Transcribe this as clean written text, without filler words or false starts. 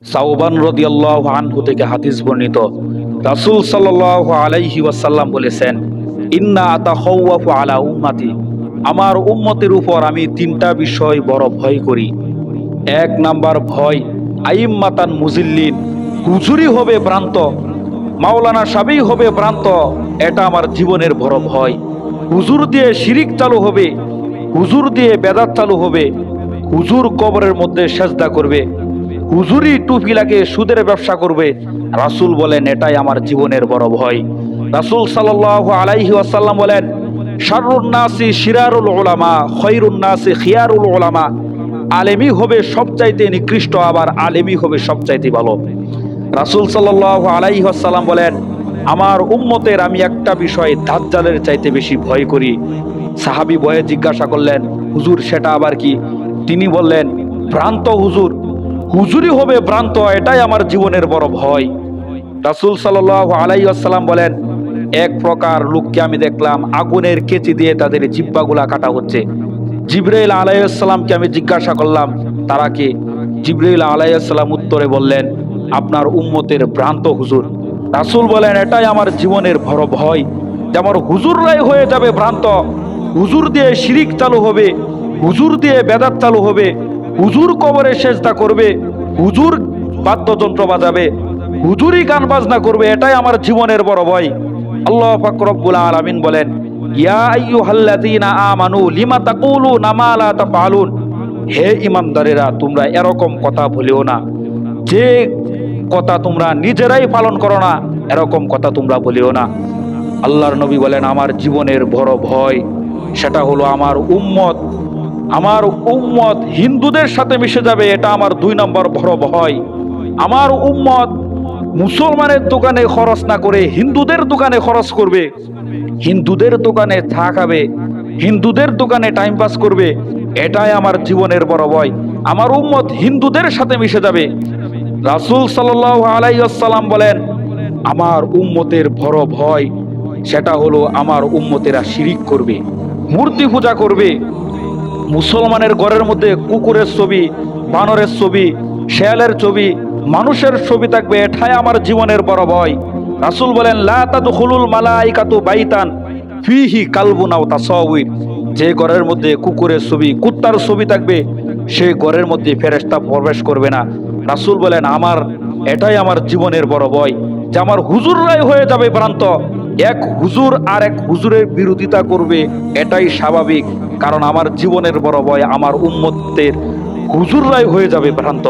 সাওবান রাদিয়াল্লাহু আনহু থেকে হাদিস বর্ণিত, রাসূল সাল্লাল্লাহু আলাইহি ওয়াসাল্লাম বলেছেন, ইন্না আতাখাওয়াফু আলা উম্মতি, আমার উম্মতের উপর আমি তিনটা বিষয় বড় ভয় করি। এক নাম্বার ভয়, আইম্মাতান মুজিল্লিন, হুজুরি হবে ভ্রান্ত, মাওলানা সাহেবই হবে ভ্রান্ত, এটা আমার জীবনের বড় ভয়। হুজুর দিয়ে শিরিক চালু হবে, হুজুর দিয়ে বেদাত চালু হবে, হুজুর কবরের মধ্যে সেজদা করবে, হুজুরি টুপি লাগিয়ে সুদের ব্যবসা করবে। রাসূল বলেন এটাই আমার জীবনের বড় ভয়। রাসূল সাল্লাল্লাহু আলাইহি ওয়াসাল্লাম বলেন, শাররুন নাসি শিরারুল উলামা খায়রুন নাসি খিয়ারুল উলামা, আলেমী হবে সবচাইতে নিকৃষ্ট, আবার আলেমী হবে সবচাইতে ভালো। রাসূল সাল্লাল্লাহু আলাইহি ওয়াসাল্লাম বলেন, আমার উম্মতের আমি একটা বিষয় দাজ্জালের চাইতে বেশি ভয় করি। সাহাবী ভয়ে জিজ্ঞাসা করলেন, হুজুর সেটা আবার কি? তিনি বললেন, ভ্রান্ত হুজুর, হুজুরি হবে ভ্রান্ত, এটাই আমার জীবনের বড় ভয়। রাসূল সাল্লাল্লাহু আলাইহি ওয়াসাল্লাম বলেন, এক প্রকার লোককে আমি দেখলাম আগুনের কেচি দিয়ে তাদের জিহ্বাগুলা কাটা হচ্ছে। জিবরাইল আলাইহিস সালামকে আমি জিজ্ঞাসা করলাম, তারা কে? জিবরাইল আলাইহিস সালাম উত্তরে বললেন, আপনার উম্মতের ভ্রান্ত হুজুর। রাসূল বলেন, এটাই আমার জীবনের বড় ভয়, যে আমার হুজুররাই হয়ে যাবে ভ্রান্ত। হুজুর দিয়ে শিরিক চালু হবে, হুজুর দিয়ে বেদাত চালু হবে, হুজুর কবরে সেজদা করবে, হুজুর বাদ্যযন্ত্র বাজাবে, হুজুরি গান বাজনা করবে, এটাই আমার জীবনের বড় ভয়। আল্লাহ পাক রব্বুল আলামিন বলেন, ইয়া আইয়ুহাল্লাযীনা আমানু লিমা তাকুলুনা মা লা তাফআলুন, হে ঈমানদারেরা তোমরা এরকম কথা বলিও না, যে কথা তোমরা নিজেরাই পালন করো না, এরকম কথা তোমরা বলিও না। আল্লাহর নবী বলেন, আমার জীবনের বড় ভয় সেটা হলো আমার উম্মত হিন্দুদের সাথে মিশে যাবে, এটা আমার 2 নম্বর বড় ভয়। আমার উম্মত মুসলমানের দোকানে খরচ না করে হিন্দুদের দোকানে খরচ করবে, হিন্দুদের দোকানে চা খাবে, হিন্দুদের দোকানে টাইম পাস করবে, এটাই আমার জীবনের বড় ভয়। আমার উম্মত হিন্দুদের সাথে মিশে যাবে। রাসূল সাল্লাল্লাহু আলাইহি ওয়াসাল্লাম বলেন, আমার উম্মতের বড় ভয় সেটা হলো আমার উম্মতেরা শিরিক করবে, মূর্তি পূজা করবে। মুসলমানের ঘরের মধ্যে কুকুরের ছবি, বানরের ছবি, শেয়ালের ছবি, মানুষের ছবি থাকবে, এটাই আমার জীবনের বড় ভয়। রাসূল বলেন, লা তাদখুলুল মালাইকাতু বাইতান ফিহি কালবুন আও তাসাউর, যে ঘরের মধ্যে কুকুরের ছবি, কুত্তার ছবি থাকবে, সেই ঘরের মধ্যে ফেরেশতা প্রবেশ করবে না। রাসূল বলেন, এটাই আমার জীবনের বড় ভয়, যে আমার হুজুররাই হয়ে যাবে ভ্রান্ত। এক হুজুর আর এক হুজুরের বিরোধিতা করবে, এটাই স্বাভাবিক, কারণ আমার জীবনের বড় ভয় আমার উম্মতের হুজুররাই হয়ে যাবে ভ্রান্ত।